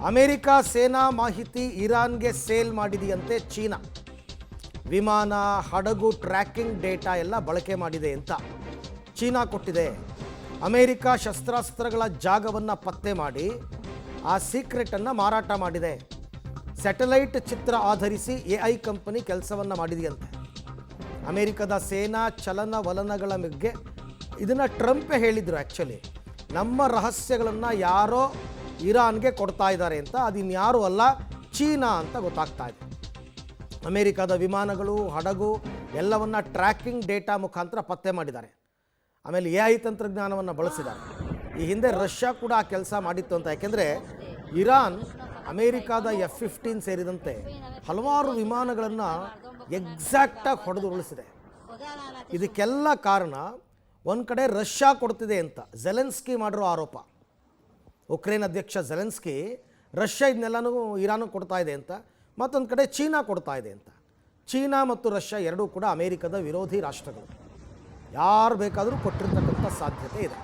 America ಸೇನಾ ಮಾಹಿತಿ ಇರಾನ್ಗೆ sale ಮಾಡಿದೆಯಂತೆ China. ವಿಮಾನ, ಹಡಗು ಟ್ರ್ಯಾಕಿಂಗ್ ಡೇಟಾ ಎಲ್ಲ ಬಳಕೆ ಮಾಡಿದೆ ಅಂತ ಚೀನಾ ಕೊಟ್ಟಿದೆ. ಅಮೆರಿಕ ಶಸ್ತ್ರಾಸ್ತ್ರಗಳ ಜಾಗವನ್ನು ಪತ್ತೆ ಮಾಡಿ ಆ ಸೀಕ್ರೆಟನ್ನು ಮಾರಾಟ ಮಾಡಿದೆ. ಸ್ಯಾಟಲೈಟ್ ಚಿತ್ರ ಆಧರಿಸಿ AI ಕಂಪನಿ ಕೆಲಸವನ್ನು ಮಾಡಿದೆಯಂತೆ. ಅಮೆರಿಕದ ಸೇನಾ ಚಲನವಲನಗಳ ಬಗ್ಗೆ ಇದನ್ನು ಟ್ರಂಪೇ ಹೇಳಿದರು. ಆ್ಯಕ್ಚುಲಿ ನಮ್ಮ ರಹಸ್ಯಗಳನ್ನು ಯಾರೋ ಇರಾನ್ಗೆ ಕೊಡ್ತಾ ಇದ್ದಾರೆ ಅಂತ, ಅದಿನ್ಯಾರೂ ಅಲ್ಲ, ಚೀನಾ ಅಂತ ಗೊತ್ತಾಗ್ತಾ ಇದೆ. ಅಮೆರಿಕದ ವಿಮಾನಗಳು, ಹಡಗು ಎಲ್ಲವನ್ನು ಟ್ರ್ಯಾಕಿಂಗ್ ಡೇಟಾ ಮುಖಾಂತರ ಪತ್ತೆ ಮಾಡಿದ್ದಾರೆ. ಆಮೇಲೆ AI ತಂತ್ರಜ್ಞಾನವನ್ನು ಬಳಸಿದ್ದಾರೆ. ಈ ಹಿಂದೆ ರಷ್ಯಾ ಕೂಡ ಆ ಕೆಲಸ ಮಾಡಿತ್ತು ಅಂತ. ಯಾಕೆಂದರೆ ಇರಾನ್ ಅಮೇರಿಕಾದ F-15 ಸೇರಿದಂತೆ ಹಲವಾರು ವಿಮಾನಗಳನ್ನು ಎಕ್ಸಾಕ್ಟಾಗಿ ಹೊಡೆದು ಉಳಿಸಿದೆ. ಇದಕ್ಕೆಲ್ಲ ಕಾರಣ ಒಂದು ಕಡೆ ರಷ್ಯಾ ಕೊಡ್ತಿದೆ ಅಂತ ಝೆಲೆನ್ಸ್ಕಿ ಮಾಡಿರೋ ಆರೋಪ. ಉಕ್ರೇನ್ ಅಧ್ಯಕ್ಷ ಝೆಲೆನ್ಸ್ಕಿ ರಷ್ಯಾ ಇದನ್ನೆಲ್ಲನೂ ಇರಾನ್ಗೆ ಕೊಡ್ತಾ ಇದೆ ಅಂತ, ಮತ್ತೊಂದು ಕಡೆ ಚೀನಾ ಕೊಡ್ತಾ ಇದೆ ಅಂತ. ಚೀನಾ ಮತ್ತು ರಷ್ಯಾ ಎರಡೂ ಕೂಡ ಅಮೇರಿಕದ ವಿರೋಧಿ ರಾಷ್ಟ್ರಗಳು. ಯಾರು ಬೇಕಾದರೂ ಕೊಟ್ಟಿರ್ತಕ್ಕಂಥ ಸಾಧ್ಯತೆ ಇದೆ.